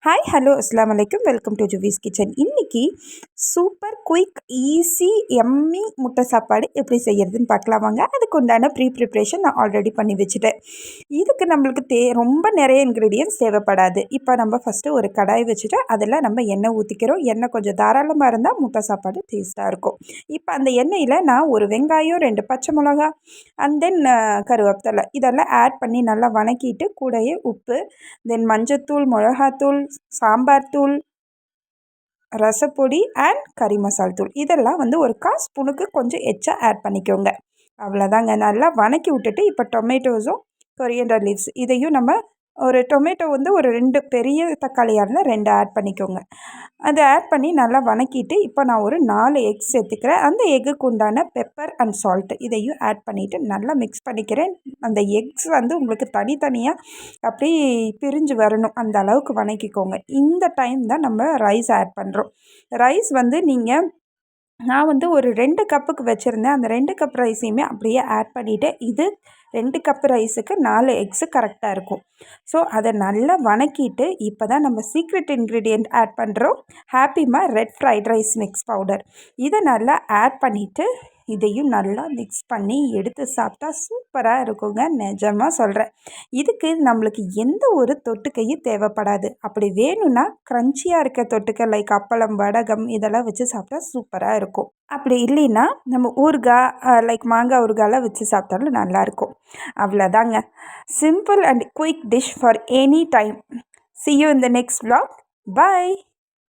Hi hello அஸ்லாம் வலைக்கம் welcome to ஜுவீஸ் kitchen. இன்றைக்கி சூப்பர் குயிக் ஈஸி எம்மி முட்டை சாப்பாடு எப்படி செய்கிறதுன்னு பார்க்கலாம் வாங்க. அதுக்கு உண்டான ப்ரிப்ரேஷன் நான் ஆல்ரெடி பண்ணி வச்சுட்டேன். இதுக்கு நம்மளுக்கு ரொம்ப நிறைய இன்க்ரீடியன்ட்ஸ் தேவைப்படாது. இப்போ நம்ம ஃபஸ்ட்டு ஒரு கடாய் வச்சுட்டு அதில் நம்ம எண்ணெய் ஊற்றிக்கிறோம். எண்ணெய் கொஞ்சம் தாராளமாக இருந்தால் முட்டை சாப்பாடு டேஸ்ட்டாக இருக்கும். இப்போ அந்த எண்ணெயில் நான் ஒரு வெங்காயம், 2 பச்சை மிளகா அண்ட் தென் கருவேப்பிலை இதெல்லாம் ஆட் பண்ணி நல்லா வணக்கிட்டு கூடயே உப்பு, தென் மஞ்சத்தூள், மிளகாத்தூள், சாம்பார் தூள், ரசப்பொடி அண்ட் கறி மசால் தூள் இதெல்லாம் வந்து ஒரு 1/4 ஸ்பூனுக்கு கொஞ்சம் எச்சா ஆட் பண்ணிக்கோங்க. அவ்வளோதாங்க. நல்லா வணக்கி விட்டுட்டு இப்போ டொமேட்டோஸும் கொரியண்டர் லீவ்ஸ் இதையும் நம்ம ஒரு டொமேட்டோ வந்து ஒரு 2 பெரிய தக்காளியாக இருந்தால் 2 ஆட் பண்ணிக்கோங்க. அதை ஆட் பண்ணி நல்லா வணக்கிட்டு இப்போ நான் ஒரு 4 எக்ஸ் சேர்த்துக்கிறேன். அந்த எக்குக்கு உண்டான பெப்பர் அண்ட் சால்ட் இதையும் ஆட் பண்ணிவிட்டு நல்லா மிக்ஸ் பண்ணிக்கிறேன். அந்த எக்ஸ் வந்து உங்களுக்கு தனித்தனியாக அப்படி பிரிஞ்சு வரணும், அந்த அளவுக்கு வணக்கிக்கோங்க. இந்த டைம் தான் நம்ம ரைஸ் ஆட் பண்ணுறோம். ரைஸ் வந்து நான் வந்து ஒரு 2 கப்புக்கு வச்சுருந்தேன். அந்த 2 கப் ரைஸையுமே அப்படியே ஆட் பண்ணிவிட்டு இது 2 கப் ரைஸுக்கு 4 எக்ஸு கரெக்டாக இருக்கும். ஸோ அதை நல்லா வணக்கிட்டு இப்போ தான் நம்ம சீக்ரெட் இன்க்ரீடியண்ட் ஆட் பண்ணுறோம். ஹாப்பிமா red fried rice mix powder இதை நல்லா ஆட் பண்ணிவிட்டு இதையும் நல்லா மிக்ஸ் பண்ணி எடுத்து சாப்பிட்டா சூப்பராக இருக்குங்க. நிஜமாக சொல்கிறேன். இதுக்கு நம்மளுக்கு எந்த ஒரு தொட்டுக்கையும் தேவைப்படாது. அப்படி வேணும்னா க்ரன்ச்சியாக இருக்க தொட்டுக்கை லைக் அப்பளம், வடகம் இதெல்லாம் வச்சு சாப்பிட்டா சூப்பராக இருக்கும். அப்படி இல்லைன்னா நம்ம ஊறுகாய் லைக் மாங்காய் ஊறுகாயெலாம் வச்சு சாப்பிட்டாலும் நல்லாயிருக்கும். அவ்வளோதாங்க. Simple and quick dish for any time. See you in the next vlog. Bye.